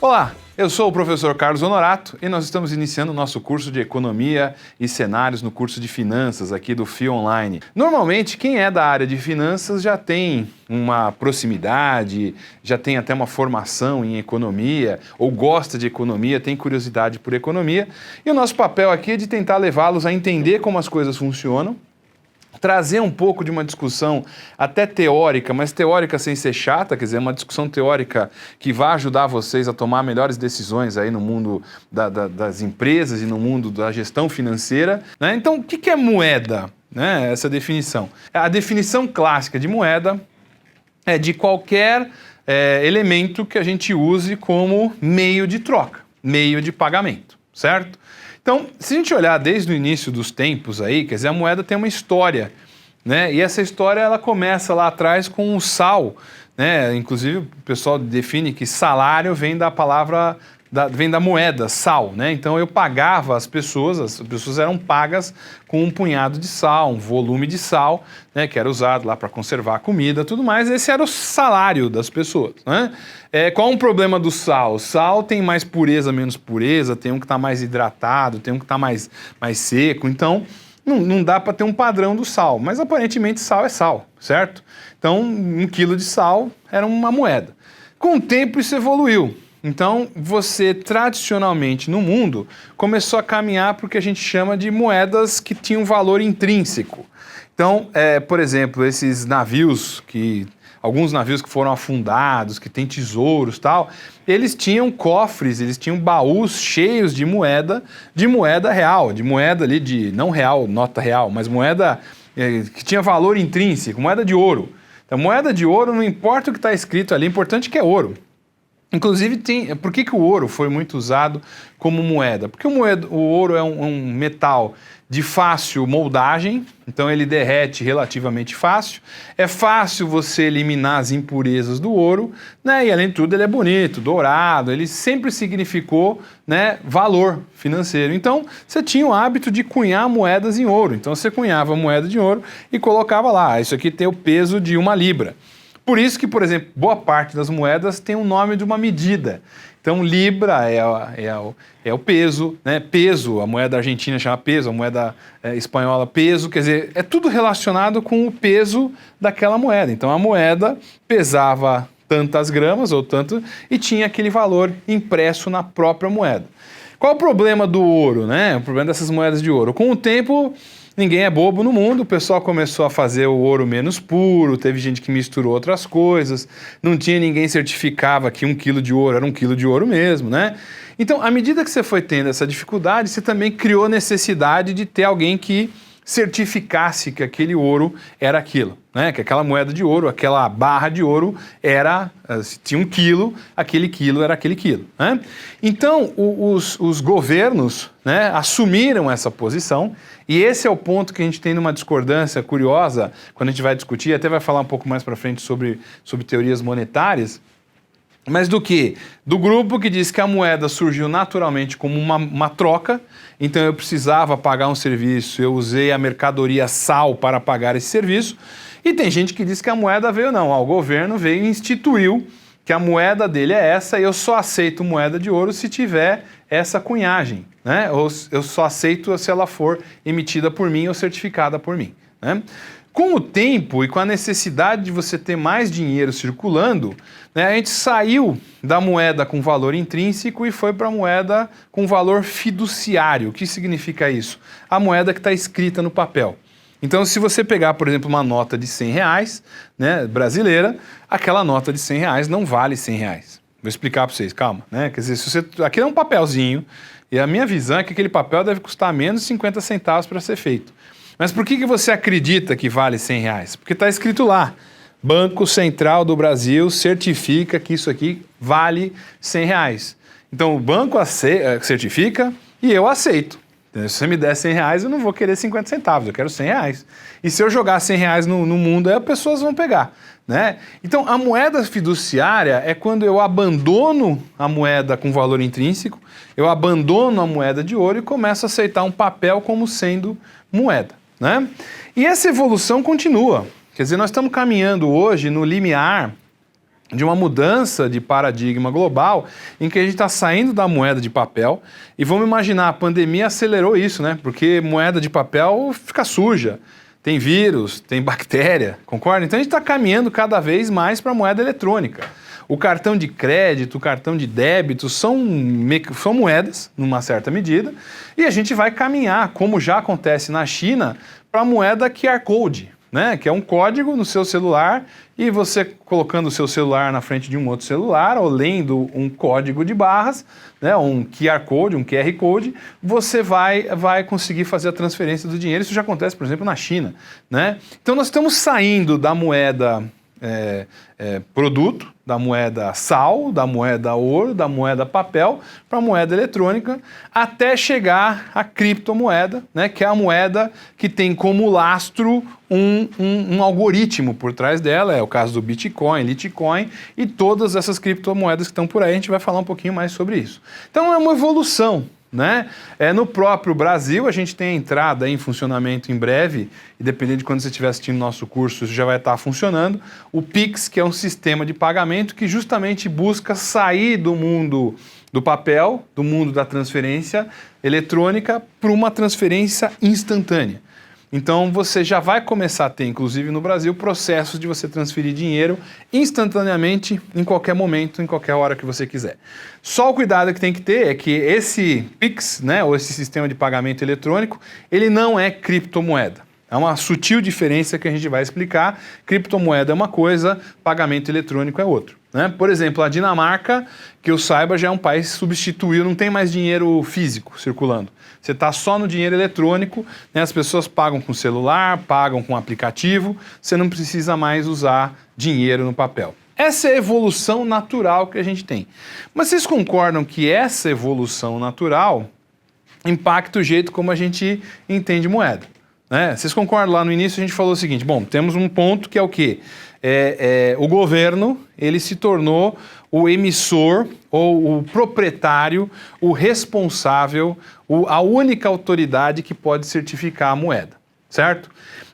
Olá, eu sou o professor Carlos Honorato e nós estamos iniciando o nosso curso de Economia e Cenários no curso de Finanças aqui do FII Online. Normalmente, quem é da área de finanças já tem uma proximidade, já tem até uma formação em economia, ou gosta de economia, tem curiosidade por economia. E o nosso papel aqui é de tentar levá-los a entender como as coisas funcionam, trazer um pouco de uma discussão até teórica, mas teórica sem ser chata, quer dizer, uma discussão teórica que vai ajudar vocês a tomar melhores decisões aí no mundo das empresas e no mundo da gestão financeira, né? Então, o que é moeda? Né? Essa definição. A definição clássica de moeda é de qualquer elemento que a gente use como meio de troca, meio de pagamento, certo? Então, se a gente olhar desde o início dos tempos aí, quer dizer, a moeda tem uma história, né? E essa história ela começa lá atrás com o sal, né? Inclusive o pessoal define que salário vem da palavra, vem da moeda, sal, né? Então eu pagava as pessoas eram pagas com um punhado de sal, um volume de sal, né? Que era usado lá para conservar a comida, tudo mais. Esse era o salário das pessoas, né? Qual é um problema do sal? O sal tem mais pureza, menos pureza, tem um que está mais hidratado, tem um que está mais seco, então não dá para ter um padrão do sal, mas aparentemente sal é sal, certo? Então 1 quilo de sal era uma moeda. Com o tempo isso evoluiu. Então, você tradicionalmente no mundo começou a caminhar para o que a gente chama de moedas que tinham valor intrínseco. Então, por exemplo, esses navios alguns navios que foram afundados, que têm tesouros e tal, eles tinham cofres, eles tinham baús cheios de moeda real, de moeda ali não real, nota real, mas moeda que tinha valor intrínseco, moeda de ouro. Então, moeda de ouro, não importa o que está escrito ali, o importante é que é ouro. Inclusive, por que o ouro foi muito usado como moeda? Porque o ouro é um metal de fácil moldagem, então ele derrete relativamente fácil. É fácil você eliminar as impurezas do ouro, né? E além de tudo ele é bonito, dourado, ele sempre significou, né, valor financeiro. Então você tinha o hábito de cunhar moedas em ouro. Então você cunhava moeda de ouro e colocava lá, isso aqui tem o peso de 1 libra. Por isso que, por exemplo, boa parte das moedas tem o nome de uma medida. Então, libra é o peso, né? Peso, a moeda argentina chama peso, a moeda espanhola peso, quer dizer, é tudo relacionado com o peso daquela moeda. Então, a moeda pesava tantas gramas ou tanto e tinha aquele valor impresso na própria moeda. Qual o problema do ouro, né? O problema dessas moedas de ouro? Com o tempo, ninguém é bobo no mundo, o pessoal começou a fazer o ouro menos puro, teve gente que misturou outras coisas, não tinha ninguém certificava que 1 quilo de ouro era 1 quilo de ouro mesmo, né? Então, à medida que você foi tendo essa dificuldade, você também criou necessidade de ter alguém que certificasse que aquele ouro era aquilo, né? Que aquela moeda de ouro, aquela barra de ouro tinha 1 quilo, aquele quilo era aquele quilo, né? Então, os governos, né, assumiram essa posição e esse é o ponto que a gente tem numa discordância curiosa quando a gente vai discutir, até vai falar um pouco mais para frente sobre teorias monetárias. Mas do que? Do grupo que diz que a moeda surgiu naturalmente como uma troca, então eu precisava pagar um serviço, eu usei a mercadoria sal para pagar esse serviço, e tem gente que diz que a moeda veio não, o governo veio e instituiu que a moeda dele é essa e eu só aceito moeda de ouro se tiver essa cunhagem, né? Ou eu só aceito se ela for emitida por mim ou certificada por mim, né? Com o tempo e com a necessidade de você ter mais dinheiro circulando, né, a gente saiu da moeda com valor intrínseco e foi para a moeda com valor fiduciário. O que significa isso? A moeda que está escrita no papel. Então, se você pegar, por exemplo, uma nota de R$100, né, brasileira, aquela nota de R$100 não vale R$100. Vou explicar para vocês, calma, né? Quer dizer, aqui é um papelzinho e a minha visão é que aquele papel deve custar menos de 50 centavos para ser feito. Mas por que você acredita que vale R$100? Porque está escrito lá, Banco Central do Brasil certifica que isso aqui vale R$100. Então o banco certifica e eu aceito. Se você me der R$100, eu não vou querer 50 centavos, eu quero R$100. E se eu jogar R$100 no mundo, aí as pessoas vão pegar, né? Então a moeda fiduciária é quando eu abandono a moeda com valor intrínseco, eu abandono a moeda de ouro e começo a aceitar um papel como sendo moeda, né? E essa evolução continua. Quer dizer, nós estamos caminhando hoje no limiar de uma mudança de paradigma global em que a gente está saindo da moeda de papel e vamos imaginar, a pandemia acelerou isso, né? Porque moeda de papel fica suja, tem vírus, tem bactéria, concorda? Então a gente está caminhando cada vez mais para a moeda eletrônica. O cartão de crédito, o cartão de débito são moedas, numa certa medida, e a gente vai caminhar, como já acontece na China, para a moeda QR Code, né? Que é um código no seu celular e você colocando o seu celular na frente de um outro celular ou lendo um código de barras, né? Um QR Code, um QR Code, você vai conseguir fazer a transferência do dinheiro. Isso já acontece, por exemplo, na China, né? Então nós estamos saindo da moeda produto, da moeda sal, da moeda ouro, da moeda papel, para a moeda eletrônica, até chegar à criptomoeda, né, que é a moeda que tem como lastro um algoritmo por trás dela, é o caso do Bitcoin, Litecoin e todas essas criptomoedas que estão por aí, a gente vai falar um pouquinho mais sobre isso. Então é uma evolução, né? No próprio Brasil, a gente tem a entrada em funcionamento em breve, e dependendo de quando você estiver assistindo nosso curso, isso já vai estar funcionando, o Pix, que é um sistema de pagamento que justamente busca sair do mundo do papel, do mundo da transferência eletrônica, para uma transferência instantânea. Então você já vai começar a ter, inclusive no Brasil, processos de você transferir dinheiro instantaneamente, em qualquer momento, em qualquer hora que você quiser. Só o cuidado que tem que ter é que esse Pix, né, ou esse sistema de pagamento eletrônico, ele não é criptomoeda. É uma sutil diferença que a gente vai explicar. Criptomoeda é uma coisa, pagamento eletrônico é outro, né? Por exemplo, a Dinamarca, que eu saiba, já é um país que substituiu, não tem mais dinheiro físico circulando. Você está só no dinheiro eletrônico, né? As pessoas pagam com celular, pagam com aplicativo, você não precisa mais usar dinheiro no papel. Essa é a evolução natural que a gente tem. Mas vocês concordam que essa evolução natural impacta o jeito como a gente entende moeda? Né? Vocês concordam? Lá no início a gente falou o seguinte, bom, temos um ponto que é o quê? O governo, ele se tornou o emissor ou o proprietário, o responsável, a única autoridade que pode certificar a moeda, certo?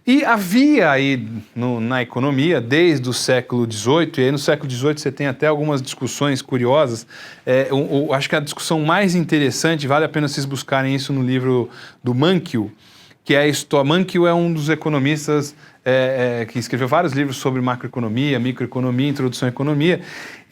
E havia aí na economia, desde o século XVIII, e aí no século XVIII você tem até algumas discussões curiosas, acho que a discussão mais interessante, vale a pena vocês buscarem isso no livro do Mankiw, que é a história. Mankiw é um dos economistas que escreveu vários livros sobre macroeconomia, microeconomia, introdução à economia,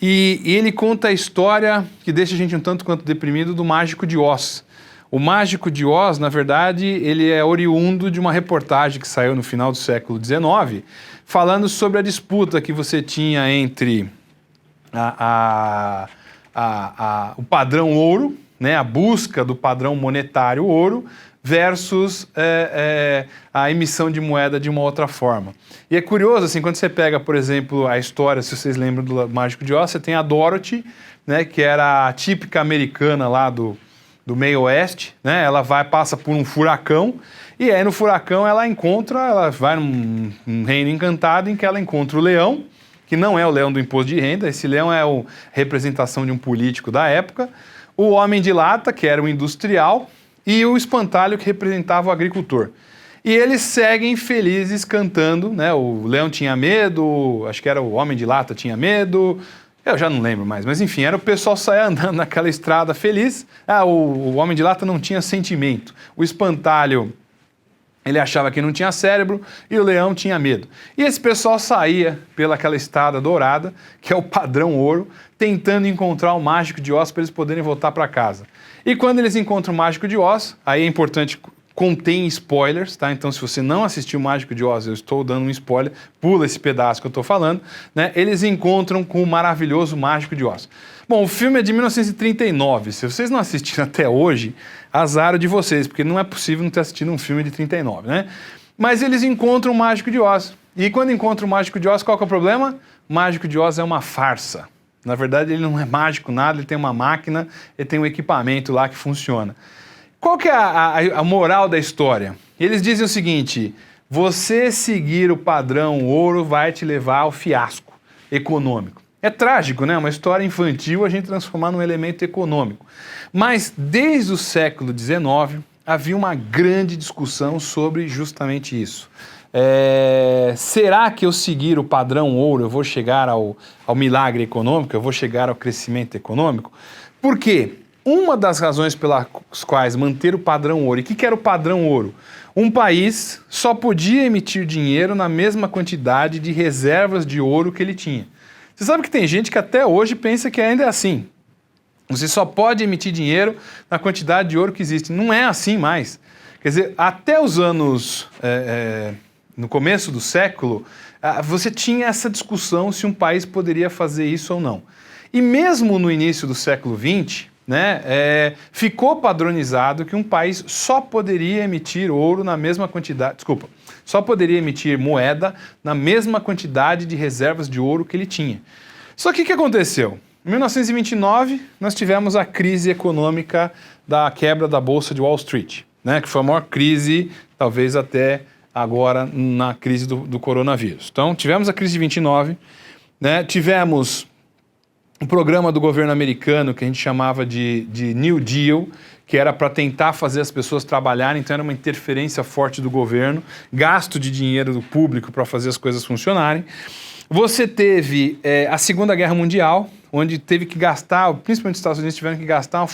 e ele conta a história que deixa a gente um tanto quanto deprimido do Mágico de Oz. O Mágico de Oz, na verdade, ele é oriundo de uma reportagem que saiu no final do século XIX, falando sobre a disputa que você tinha entre o padrão ouro, né, a busca do padrão monetário ouro, versus a emissão de moeda de uma outra forma. E é curioso, assim, quando você pega, por exemplo, a história, se vocês lembram do Mágico de Oz, você tem a Dorothy, né, que era a típica americana lá do meio oeste, né, ela passa por um furacão, e aí no furacão ela vai num reino encantado em que ela encontra o leão, que não é o leão do imposto de renda, esse leão é a representação de um político da época, o homem de lata, que era o industrial, e o espantalho, que representava o agricultor. E eles seguem felizes cantando, né? O leão tinha medo, acho que era o homem de lata tinha medo, eu já não lembro mais, mas enfim, era o pessoal sair andando naquela estrada feliz. O homem de lata não tinha sentimento, o espantalho, ele achava que não tinha cérebro e o leão tinha medo. E esse pessoal saía pelaquela estrada dourada, que é o padrão ouro, tentando encontrar o Mágico de Oz para eles poderem voltar para casa. E quando eles encontram o Mágico de Oz, aí é importante, contém spoilers, tá? Então se você não assistiu o Mágico de Oz, eu estou dando um spoiler, pula esse pedaço que eu estou falando, né? Eles encontram com o maravilhoso Mágico de Oz. Bom, o filme é de 1939, se vocês não assistiram até hoje, azar de vocês, porque não é possível não ter assistido um filme de 39, né? Mas eles encontram o Mágico de Oz. E quando encontram o Mágico de Oz, qual que é o problema? O Mágico de Oz é uma farsa. Na verdade, ele não é mágico nada, ele tem uma máquina, ele tem um equipamento lá que funciona. Qual que é a moral da história? Eles dizem o seguinte, você seguir o padrão ouro vai te levar ao fiasco econômico. É trágico, né? Uma história infantil a gente transformar num elemento econômico. Mas desde o século XIX havia uma grande discussão sobre justamente isso. Será que eu seguir o padrão ouro eu vou chegar ao milagre econômico, eu vou chegar ao crescimento econômico? Por quê? Uma das razões pelas quais manter o padrão ouro, e o que era o padrão ouro? Um país só podia emitir dinheiro na mesma quantidade de reservas de ouro que ele tinha. Você sabe que tem gente que até hoje pensa que ainda é assim. Você só pode emitir dinheiro na quantidade de ouro que existe. Não é assim mais. Quer dizer, até os anos... no começo do século, você tinha essa discussão se um país poderia fazer isso ou não. E mesmo no início do século XX, ficou padronizado que um país só poderia emitir ouro na mesma quantidade... Desculpa, só poderia emitir moeda na mesma quantidade de reservas de ouro que ele tinha. Só que o que aconteceu? Em 1929, nós tivemos a crise econômica da quebra da Bolsa de Wall Street, que foi a maior crise, talvez até agora, na crise do coronavírus. Então, tivemos a crise de 29, tivemos um programa do governo americano que a gente chamava de New Deal, que era para tentar fazer as pessoas trabalharem, então era uma interferência forte do governo, gasto de dinheiro do público para fazer as coisas funcionarem. Você teve a Segunda Guerra Mundial, onde teve que gastar, principalmente os Estados Unidos tiveram que gastar uma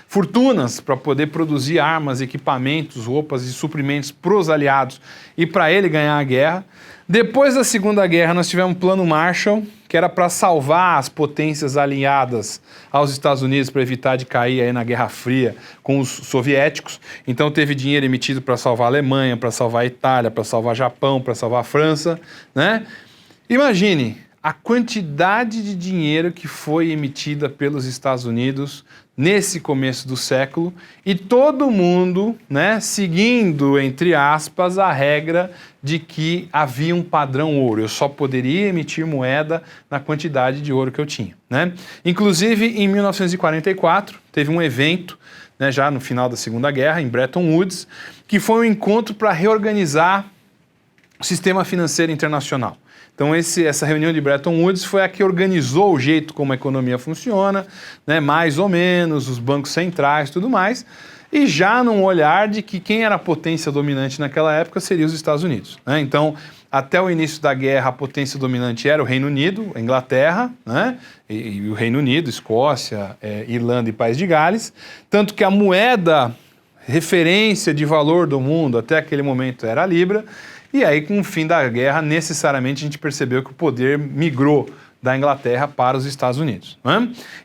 fortunas para poder produzir armas, equipamentos, roupas e suprimentos para os aliados e para ele ganhar a guerra. Depois da Segunda Guerra, nós tivemos o Plano Marshall, que era para salvar as potências aliadas aos Estados Unidos para evitar de cair aí na Guerra Fria com os soviéticos. Então teve dinheiro emitido para salvar a Alemanha, para salvar a Itália, para salvar o Japão, para salvar a França, Imagine a quantidade de dinheiro que foi emitida pelos Estados Unidos nesse começo do século e todo mundo, seguindo, entre aspas, a regra de que havia um padrão ouro. Eu só poderia emitir moeda na quantidade de ouro que eu tinha, Inclusive, em 1944, teve um evento, já no final da Segunda Guerra, em Bretton Woods, que foi um encontro para reorganizar o sistema financeiro internacional. Então essa reunião de Bretton Woods foi a que organizou o jeito como a economia funciona, mais ou menos, os bancos centrais e tudo mais, e já num olhar de que quem era a potência dominante naquela época seria os Estados Unidos. Então, até o início da guerra, a potência dominante era o Reino Unido, a Inglaterra, e o Reino Unido, Escócia, Irlanda e País de Gales, tanto que a moeda referência de valor do mundo até aquele momento era a Libra. E aí, com o fim da guerra, necessariamente a gente percebeu que o poder migrou da Inglaterra para os Estados Unidos.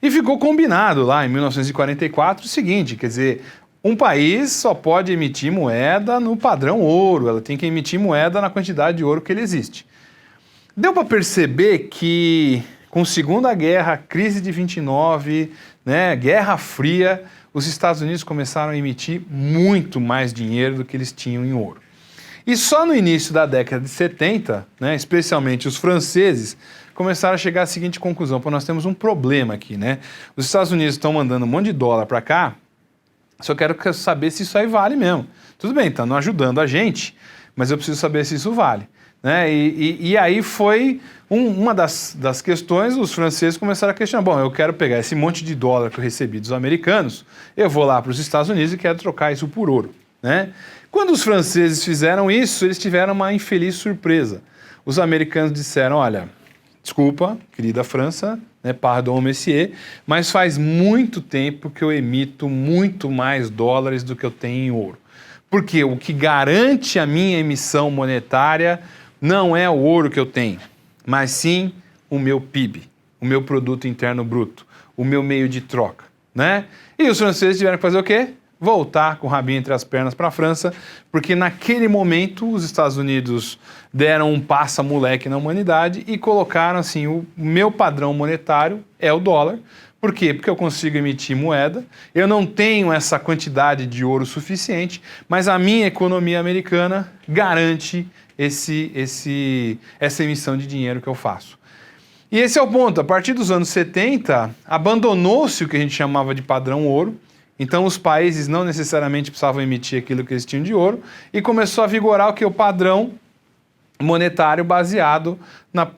E ficou combinado lá em 1944 o seguinte, quer dizer, um país só pode emitir moeda no padrão ouro, ela tem que emitir moeda na quantidade de ouro que ele existe. Deu para perceber que com a Segunda Guerra, crise de 29, Guerra Fria, os Estados Unidos começaram a emitir muito mais dinheiro do que eles tinham em ouro. E só no início da década de 70, especialmente os franceses, começaram a chegar à seguinte conclusão: nós temos um problema aqui, Os Estados Unidos estão mandando um monte de dólar para cá, só quero saber se isso aí vale mesmo. Tudo bem, estão ajudando a gente, mas eu preciso saber se isso vale. E aí foi uma das questões, os franceses começaram a questionar, eu quero pegar esse monte de dólar que eu recebi dos americanos, eu vou lá para os Estados Unidos e quero trocar isso por ouro. Quando os franceses fizeram isso, eles tiveram uma infeliz surpresa. Os americanos disseram, olha, desculpa, querida França, pardon, monsieur, mas faz muito tempo que eu emito muito mais dólares do que eu tenho em ouro. Porque o que garante a minha emissão monetária não é o ouro que eu tenho, mas sim o meu PIB, o meu produto interno bruto, o meu meio de troca, E os franceses tiveram que fazer o quê? Voltar com o rabinho entre as pernas para a França, porque naquele momento os Estados Unidos deram um passa-moleque na humanidade e colocaram assim, o meu padrão monetário é o dólar. Por quê? Porque eu consigo emitir moeda, eu não tenho essa quantidade de ouro suficiente, mas a minha economia americana garante essa emissão de dinheiro que eu faço. E esse é o ponto, a partir dos anos 70, abandonou-se o que a gente chamava de padrão ouro. Então os países não necessariamente precisavam emitir aquilo que eles tinham de ouro e começou a vigorar o padrão monetário baseado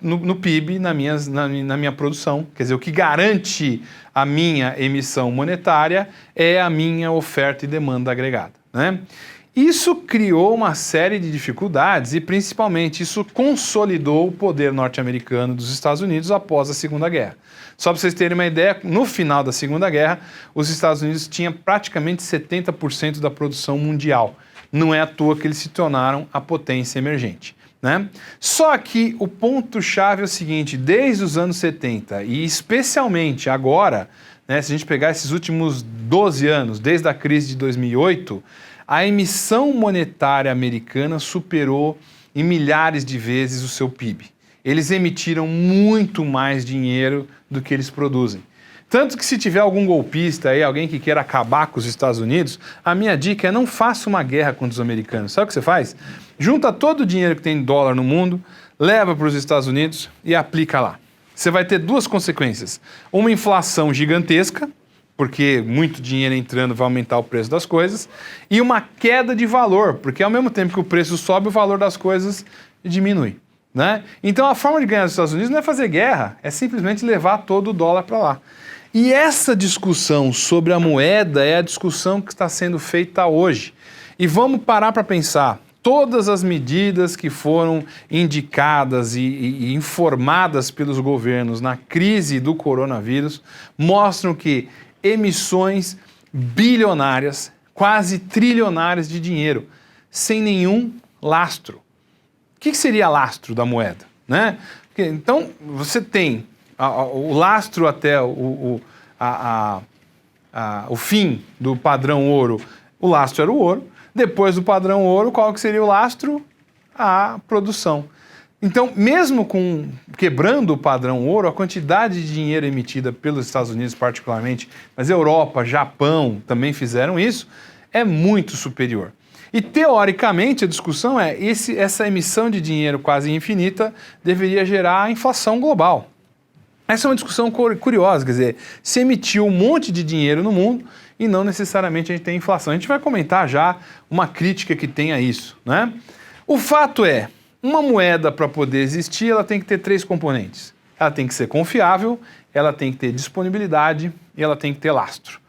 no PIB, na minha produção. Quer dizer, o que garante a minha emissão monetária é a minha oferta e demanda agregada, né? Isso criou uma série de dificuldades e, principalmente, isso consolidou o poder norte-americano dos Estados Unidos após a Segunda Guerra. Só para vocês terem uma ideia, no final da Segunda Guerra, os Estados Unidos tinham praticamente 70% da produção mundial. Não é à toa que eles se tornaram a potência emergente, né? Só que o ponto-chave é o seguinte: desde os anos 70 e especialmente agora, né, se a gente pegar esses últimos 12 anos, desde a crise de 2008, a emissão monetária americana superou em milhares de vezes o seu PIB. Eles emitiram muito mais dinheiro do que eles produzem. Tanto que se tiver algum golpista aí, alguém que queira acabar com os Estados Unidos, a minha dica é: não faça uma guerra contra os americanos. Sabe o que você faz? Junta todo o dinheiro que tem em dólar no mundo, leva para os Estados Unidos e aplica lá. Você vai ter duas consequências: uma inflação gigantesca, porque muito dinheiro entrando vai aumentar o preço das coisas, e uma queda de valor, porque ao mesmo tempo que o preço sobe, o valor das coisas diminui, né? Então a forma de ganhar dos Estados Unidos não é fazer guerra, é simplesmente levar todo o dólar para lá. E essa discussão sobre a moeda é a discussão que está sendo feita hoje. E vamos parar para pensar: todas as medidas que foram indicadas e informadas pelos governos na crise do coronavírus mostram que emissões bilionárias, quase trilionárias de dinheiro, sem nenhum lastro. O que seria lastro da moeda, né? Então, você tem o lastro até o fim do padrão ouro. O lastro era o ouro. Depois do padrão ouro, qual que seria o lastro? A produção. Então, mesmo quebrando o padrão ouro, a quantidade de dinheiro emitida pelos Estados Unidos particularmente, mas Europa, Japão também fizeram isso, é muito superior. E, teoricamente, a discussão é: essa emissão de dinheiro quase infinita deveria gerar inflação global. Essa é uma discussão curiosa, quer dizer, se emitiu um monte de dinheiro no mundo e não necessariamente a gente tem inflação. A gente vai comentar já uma crítica que tem a isso, né? O fato é: uma moeda, para poder existir, ela tem que ter 3 componentes. Ela tem que ser confiável, ela tem que ter disponibilidade e ela tem que ter lastro.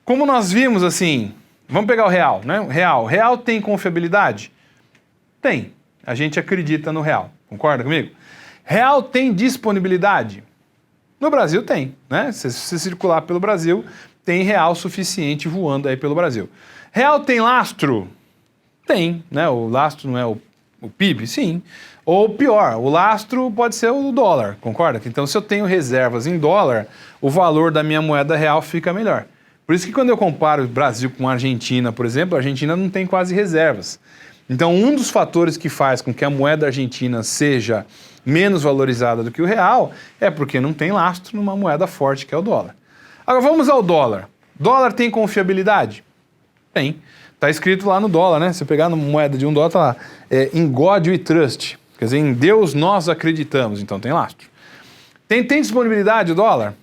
Como nós vimos, assim, vamos pegar o real, né? Real tem confiabilidade? Tem. A gente acredita no real. Concorda comigo? Real tem disponibilidade? No Brasil tem, né? Se você circular pelo Brasil, tem real suficiente voando aí pelo Brasil. Real tem lastro? Tem, né? O lastro não é o PIB? Sim. Ou pior, o lastro pode ser o dólar, concorda? Então, se eu tenho reservas em dólar, o valor da minha moeda real fica melhor. Por isso que quando eu comparo o Brasil com a Argentina, por exemplo, a Argentina não tem quase reservas. Então, um dos fatores que faz com que a moeda argentina seja menos valorizada do que o real é porque não tem lastro numa moeda forte que é o dólar. Agora, vamos ao dólar. Dólar tem confiabilidade? Tem. Está escrito lá no dólar, né? Se pegar na moeda de $1, tá lá. In God we trust. Quer dizer, em Deus nós acreditamos. Então tem lastro. Tem disponibilidade o dólar?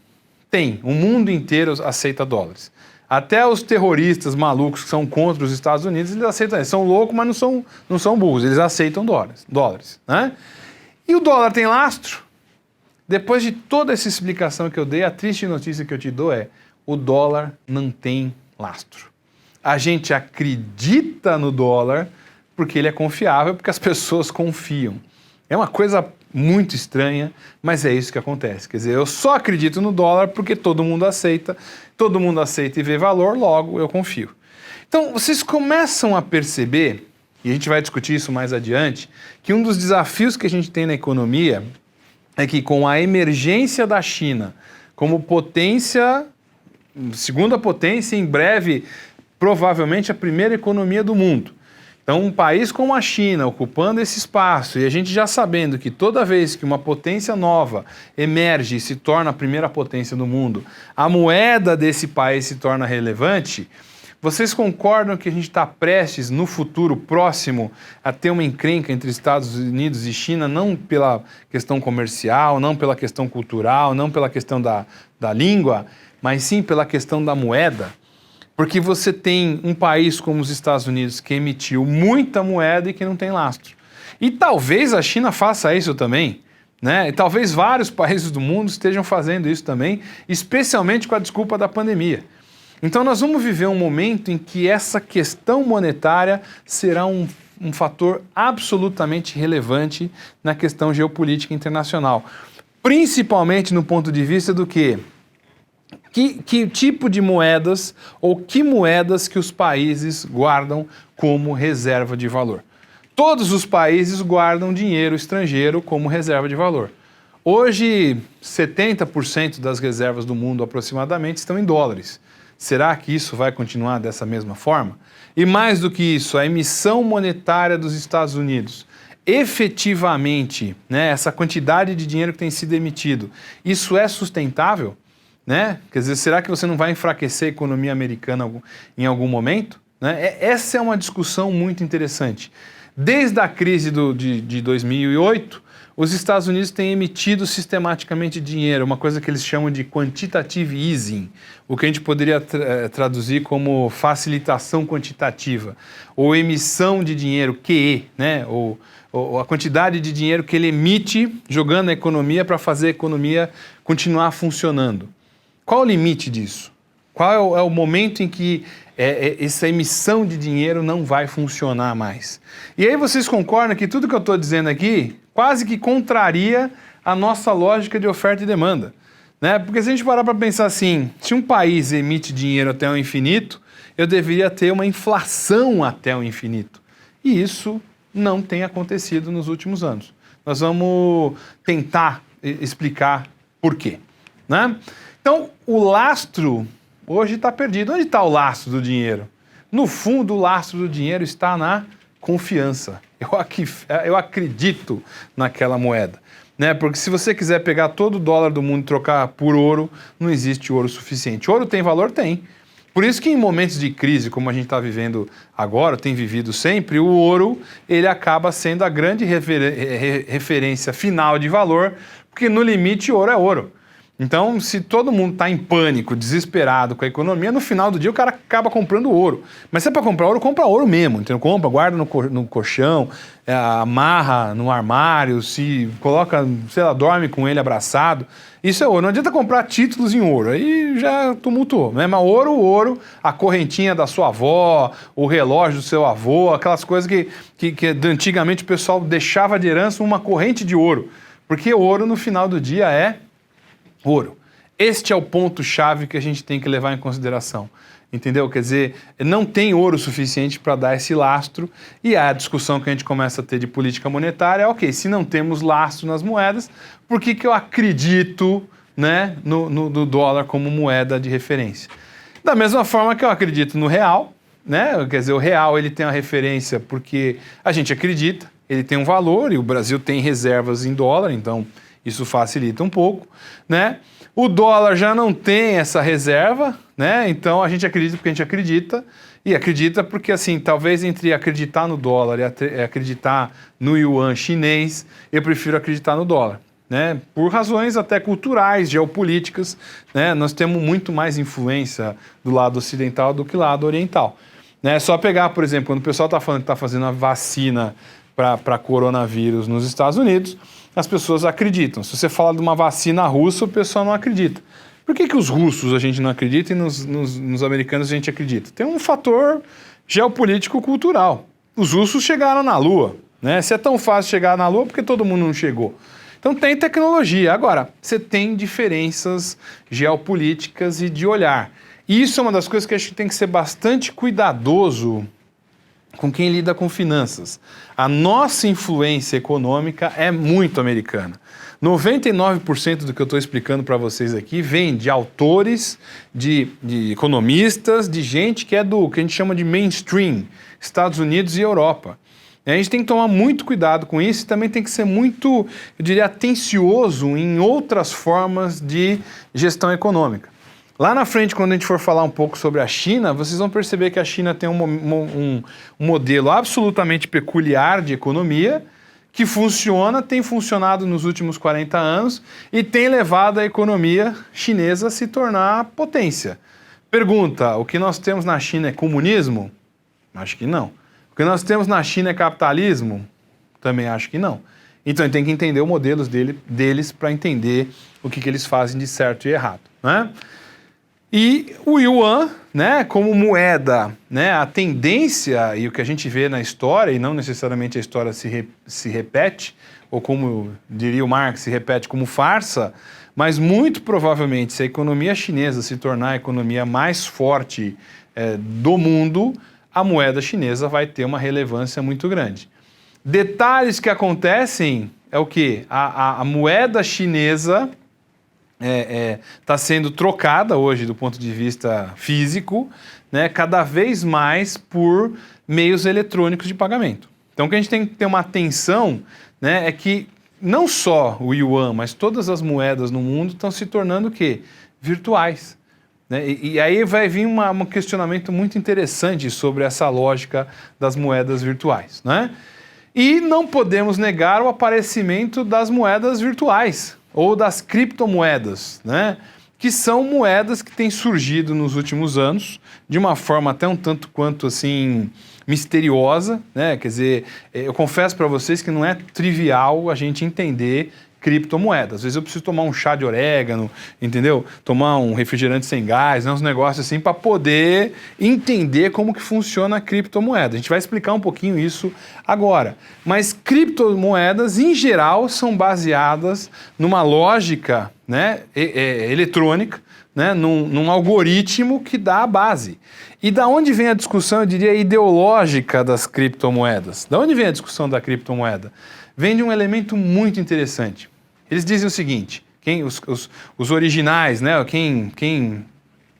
Tem. O mundo inteiro aceita dólares. Até os terroristas malucos que são contra os Estados Unidos, eles aceitam. Eles são loucos, mas não são burros. Eles aceitam dólares, né? E o dólar tem lastro? Depois de toda essa explicação que eu dei, a triste notícia que eu te dou é: o dólar não tem lastro. A gente acredita no dólar porque ele é confiável, porque as pessoas confiam. É uma coisa muito estranha, mas é isso que acontece. Quer dizer, eu só acredito no dólar porque todo mundo aceita e vê valor, logo eu confio. Então, vocês começam a perceber, e a gente vai discutir isso mais adiante, que um dos desafios que a gente tem na economia é que, com a emergência da China como potência, segunda potência, em breve provavelmente a primeira economia do mundo. Então, um país como a China ocupando esse espaço, e a gente já sabendo que toda vez que uma potência nova emerge e se torna a primeira potência do mundo, a moeda desse país se torna relevante, vocês concordam que a gente está prestes, no futuro próximo, a ter uma encrenca entre Estados Unidos e China, não pela questão comercial, não pela questão cultural, não pela questão da língua, mas sim pela questão da moeda? Porque você tem um país como os Estados Unidos que emitiu muita moeda e que não tem lastro. E talvez a China faça isso também, né? E talvez vários países do mundo estejam fazendo isso também, especialmente com a desculpa da pandemia. Então nós vamos viver um momento em que essa questão monetária será um fator absolutamente relevante na questão geopolítica internacional. Principalmente no ponto de vista do que tipo de moedas ou que moedas que os países guardam como reserva de valor. Todos os países guardam dinheiro estrangeiro como reserva de valor. Hoje, 70% das reservas do mundo aproximadamente estão em dólares. Será que isso vai continuar dessa mesma forma? E mais do que isso, a emissão monetária dos Estados Unidos, efetivamente, né, essa quantidade de dinheiro que tem sido emitido, isso é sustentável? Né? Quer dizer, será que você não vai enfraquecer a economia americana em algum momento? Né? Essa é uma discussão muito interessante. Desde a crise de 2008, os Estados Unidos têm emitido sistematicamente dinheiro, uma coisa que eles chamam de quantitative easing, o que a gente poderia traduzir como facilitação quantitativa, ou emissão de dinheiro, QE, né? ou a quantidade de dinheiro que ele emite jogando a economia para fazer a economia continuar funcionando. Qual o limite disso? Qual é o momento em que essa emissão de dinheiro não vai funcionar mais? E aí vocês concordam que tudo que eu estou dizendo aqui quase que contraria a nossa lógica de oferta e demanda, né? Porque se a gente parar para pensar assim, se um país emite dinheiro até o infinito, eu deveria ter uma inflação até o infinito. E isso não tem acontecido nos últimos anos. Nós vamos tentar explicar por quê, né? Então, o lastro hoje está perdido. Onde está o lastro do dinheiro? No fundo, o lastro do dinheiro está na confiança. Eu acredito naquela moeda, né? Porque se você quiser pegar todo o dólar do mundo e trocar por ouro, não existe ouro suficiente. Ouro tem valor? Tem. Por isso que em momentos de crise, como a gente está vivendo agora, tem vivido sempre, o ouro ele acaba sendo a grande referência final de valor, porque no limite ouro é ouro. Então, se todo mundo está em pânico, desesperado com a economia, no final do dia o cara acaba comprando ouro. Mas se é para comprar ouro, compra ouro mesmo. Então, compra, guarda no colchão, amarra no armário, se coloca, sei lá, dorme com ele abraçado. Isso é ouro. Não adianta comprar títulos em ouro, aí já tumultuou, né? Mas ouro, a correntinha da sua avó, o relógio do seu avô, aquelas coisas que antigamente o pessoal deixava de herança uma corrente de ouro. Porque ouro, no final do dia, é ouro. Este é o ponto-chave que a gente tem que levar em consideração, entendeu? Quer dizer, não tem ouro suficiente para dar esse lastro e a discussão que a gente começa a ter de política monetária é, ok, se não temos lastro nas moedas, por que eu acredito, né, no dólar como moeda de referência? Da mesma forma que eu acredito no real, né? Quer dizer, o real ele tem uma referência porque a gente acredita, ele tem um valor e o Brasil tem reservas em dólar, então isso facilita um pouco, né? O dólar já não tem essa reserva, né? Então a gente acredita porque a gente acredita, e acredita porque, assim, talvez entre acreditar no dólar e acreditar no yuan chinês, eu prefiro acreditar no dólar, né? Por razões até culturais, geopolíticas, né? Nós temos muito mais influência do lado ocidental do que do lado oriental, né? É só pegar, por exemplo, quando o pessoal está falando que está fazendo a vacina para coronavírus nos Estados Unidos, as pessoas acreditam. Se você fala de uma vacina russa, o pessoal não acredita. Por que os russos a gente não acredita e nos americanos a gente acredita? Tem um fator geopolítico-cultural. Os russos chegaram na Lua, né? Se é tão fácil chegar na Lua, por que todo mundo não chegou? Então tem tecnologia. Agora, você tem diferenças geopolíticas e de olhar. E isso é uma das coisas que a gente tem que ser bastante cuidadoso com quem lida com finanças. A nossa influência econômica é muito americana. 99% do que eu estou explicando para vocês aqui vem de autores, de economistas, de gente que é do que a gente chama de mainstream, Estados Unidos e Europa. E a gente tem que tomar muito cuidado com isso e também tem que ser muito, eu diria, atencioso em outras formas de gestão econômica. Lá na frente, quando a gente for falar um pouco sobre a China, vocês vão perceber que a China tem um modelo absolutamente peculiar de economia que funciona, tem funcionado nos últimos 40 anos e tem levado a economia chinesa a se tornar potência. Pergunta, o que nós temos na China é comunismo? Acho que não. O que nós temos na China é capitalismo? Também acho que não. Então, a gente tem que entender os modelos deles para entender o que eles fazem de certo e errado, né? E o yuan, né, como moeda, né, a tendência e o que a gente vê na história, e não necessariamente a história se repete, ou como diria o Marx, se repete como farsa, mas muito provavelmente se a economia chinesa se tornar a economia mais forte do mundo, a moeda chinesa vai ter uma relevância muito grande. Detalhes que acontecem é o quê? A moeda chinesa está sendo trocada hoje do ponto de vista físico, né, cada vez mais por meios eletrônicos de pagamento. Então o que a gente tem que ter uma atenção, né, é que não só o yuan, mas todas as moedas no mundo estão se tornando o quê? Virtuais. Né? E aí vai vir um questionamento muito interessante sobre essa lógica das moedas virtuais, né? E não podemos negar o aparecimento das moedas virtuais, ou das criptomoedas, né? Que são moedas que têm surgido nos últimos anos, de uma forma até um tanto quanto assim misteriosa, né? Quer dizer, eu confesso para vocês que não é trivial a gente entender criptomoedas. Às vezes eu preciso tomar um chá de orégano, entendeu? Tomar um refrigerante sem gás, né? Uns negócios assim para poder entender como que funciona a criptomoeda. A gente vai explicar um pouquinho isso agora. Mas criptomoedas, em geral, são baseadas numa lógica, né, eletrônica, né, num algoritmo que dá a base. E da onde vem a discussão, eu diria, ideológica das criptomoedas? Da onde vem a discussão da criptomoeda? Vem de um elemento muito interessante. Eles dizem o seguinte, os originais, né, quem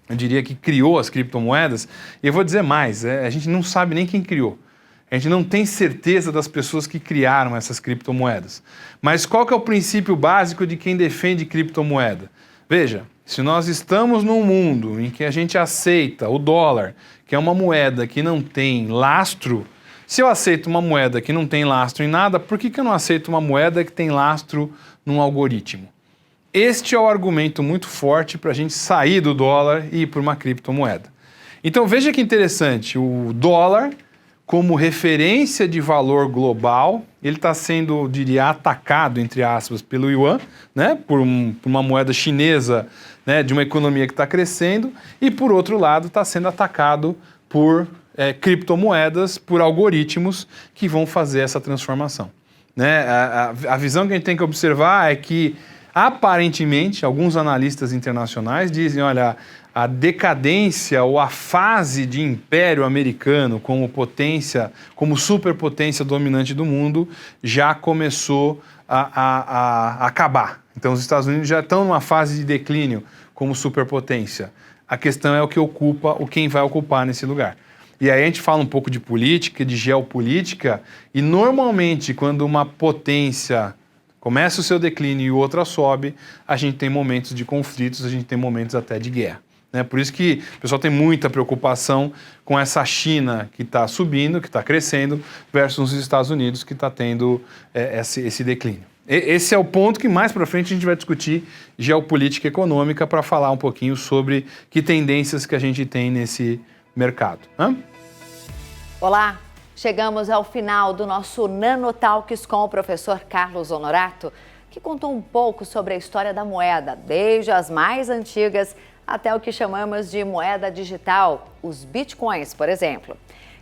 eu diria que criou as criptomoedas, e eu vou dizer mais, a gente não sabe nem quem criou. A gente não tem certeza das pessoas que criaram essas criptomoedas. Mas qual que é o princípio básico de quem defende criptomoeda? Veja, se nós estamos num mundo em que a gente aceita o dólar, que é uma moeda que não tem lastro, se eu aceito uma moeda que não tem lastro em nada, por que eu não aceito uma moeda que tem lastro num algoritmo? Este é o argumento muito forte para a gente sair do dólar e ir para uma criptomoeda. Então veja que interessante, o dólar como referência de valor global, ele está sendo, eu diria, atacado, entre aspas, pelo yuan, né, por uma moeda chinesa, né, de uma economia que está crescendo, e por outro lado está sendo atacado por criptomoedas, por algoritmos que vão fazer essa transformação. Né? A visão que a gente tem que observar é que, aparentemente, alguns analistas internacionais dizem, olha, a decadência ou a fase de império americano como potência, como superpotência dominante do mundo, já começou a acabar. Então, os Estados Unidos já estão numa fase de declínio como superpotência. A questão é quem vai ocupar nesse lugar. E aí a gente fala um pouco de política, de geopolítica, e normalmente quando uma potência começa o seu declínio e outra sobe, a gente tem momentos de conflitos, a gente tem momentos até de guerra. Né? Por isso que o pessoal tem muita preocupação com essa China que está subindo, que está crescendo, versus os Estados Unidos que está tendo esse declínio. Esse é o ponto que mais para frente a gente vai discutir geopolítica econômica para falar um pouquinho sobre que tendências que a gente tem nesse mercado. Olá, chegamos ao final do nosso Nanotalks com o professor Carlos Honorato, que contou um pouco sobre a história da moeda, desde as mais antigas até o que chamamos de moeda digital, os bitcoins, por exemplo.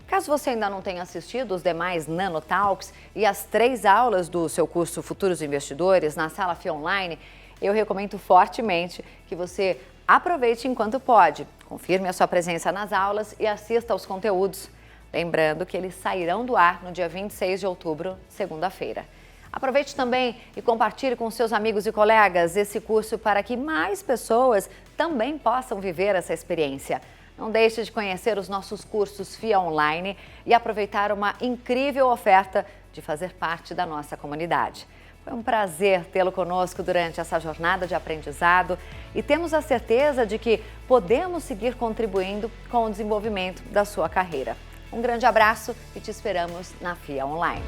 Caso você ainda não tenha assistido os demais Nanotalks e as 3 aulas do seu curso Futuros Investidores na Sala FIA Online, eu recomendo fortemente que você aproveite enquanto pode. Confirme a sua presença nas aulas e assista aos conteúdos. Lembrando que eles sairão do ar no dia 26 de outubro, segunda-feira. Aproveite também e compartilhe com seus amigos e colegas esse curso para que mais pessoas também possam viver essa experiência. Não deixe de conhecer os nossos cursos FIA Online e aproveitar uma incrível oferta de fazer parte da nossa comunidade. Foi um prazer tê-lo conosco durante essa jornada de aprendizado e temos a certeza de que podemos seguir contribuindo com o desenvolvimento da sua carreira. Um grande abraço e te esperamos na FIA Online.